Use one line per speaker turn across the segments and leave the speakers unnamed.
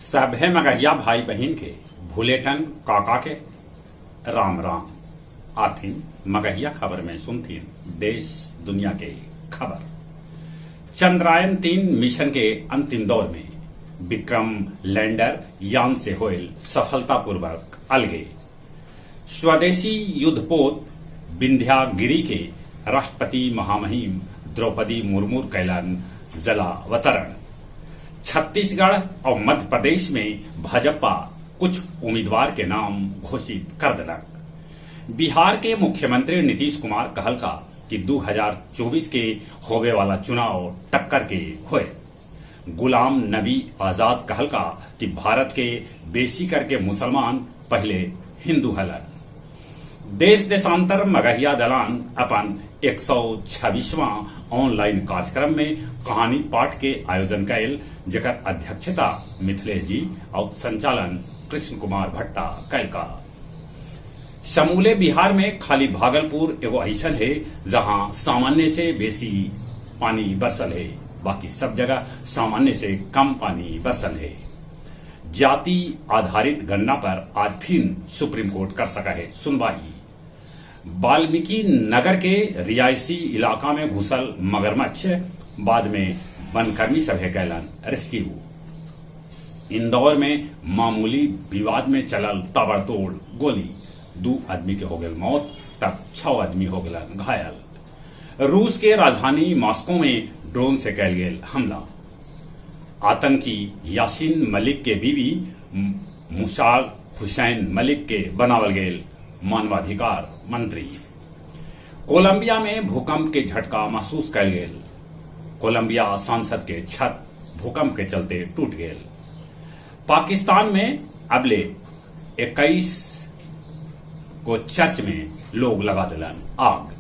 सभे मगहिया भाई बहन के भूलेटन काका के राम राम। आथिन मगहिया खबर में सुनथिन देश दुनिया के खबर। चंद्रयान-3 मिशन के अंतिम दौर में विक्रम लैंडर यान से होयल सफलतापूर्वक अलगे। स्वदेशी युद्धपोत विंध्यागिरी के राष्ट्रपति महामहिम द्रौपदी मुर्मू कैलन जलावतरण। छत्तीसगढ़ और मध्य प्रदेश में भाजपा कुछ उम्मीदवार के नाम घोषित कर दिलक। बिहार के मुख्यमंत्री नीतीश कुमार कहलका कि 2024 के होवे वाला चुनाव टक्कर के होए। गुलाम नबी आजाद कहलका कि भारत के बेसी करके मुसलमान पहले हिंदू हलन। देश देशांतर मगहिया दलान अपन 126वां ऑनलाइन कार्यक्रम में कहानी पाठ के आयोजन कैल, जेकर अध्यक्षता मिथिलेश जी और संचालन कृष्ण कुमार भट्टा कैलका। समूले बिहार में खाली भागलपुर एगो ऐसा है जहां सामान्य से बेसी पानी बरसल है, बाकी सब जगह सामान्य से कम पानी बरसल है। जाति आधारित गणना पर आज फिर सुप्रीम कोर्ट कर सका है सुनवाई। वाल्मीकि नगर के रियायती इलाका में घुसल मगरमच्छ बाद में वनकर्मी सभे कैलन रेस्क्यू। इंदौर में मामूली विवाद में चलल ताबड़तोड़ गोली, 2 आदमी के हो गए मौत, तब 6 आदमी हो गए घायल। रूस के राजधानी मॉस्को में ड्रोन से कैल गेल हमला। आतंकी यासीन मलिक के बीवी मुशाल हुसैन मलिक के बनावल गेल मानवाधिकार मंत्री। कोलंबिया में भूकंप के झटका महसूस कैल गेल। कोलंबिया संसद के छत भूकंप के चलते टूट गेल। पाकिस्तान में अबले 21 को चर्च में लोग लगा दिलन आग।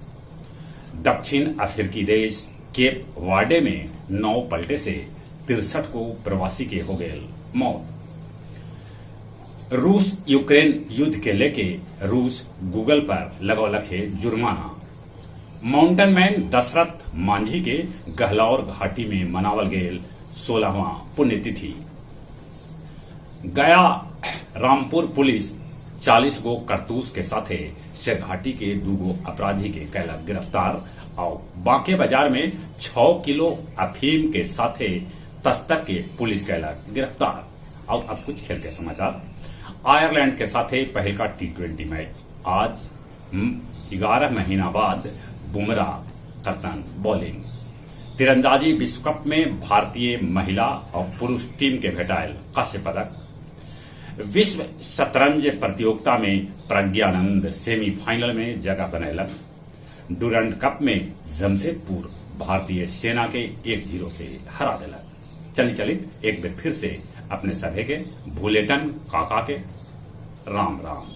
दक्षिण अफ्रीकी देश केप वार्डे में 9 पलटे से 63 को प्रवासी के हो गए मौत। रूस यूक्रेन युद्ध के लेके रूस गूगल पर लगौलक है जुर्माना। माउंटेन मैन दशरथ मांझी के गहलौर घाटी में मनावल गेल 16वां पुण्यतिथि। गया रामपुर पुलिस 40 गो करतूस के साथे शेरघाटी के 2 गो अपराधी के कैलक गिरफ्तार और बांके बाजार में 6 किलो अफीम के साथे तस्कर के पुलिस कैलक गिरफ्तार। और अब कुछ खेल के समाचार। आयरलैंड के साथे पहल का T20 मैच आज 11 महीना बाद बुमराह करतन बॉलिंग। तीरंदाजी विश्व कप में भारतीय महिला और पुरुष टीम के भेटायल कांस्य पदक। विश्व शतरंज प्रतियोगिता में प्रज्ञानंद सेमीफाइनल में जगह बनैलक। डुरंड कप में जमशेदपुर भारतीय सेना के 1-0 से हरा दिलक। चलित एक बार फिर से अपने सभे के भूलेटन काका के राम राम।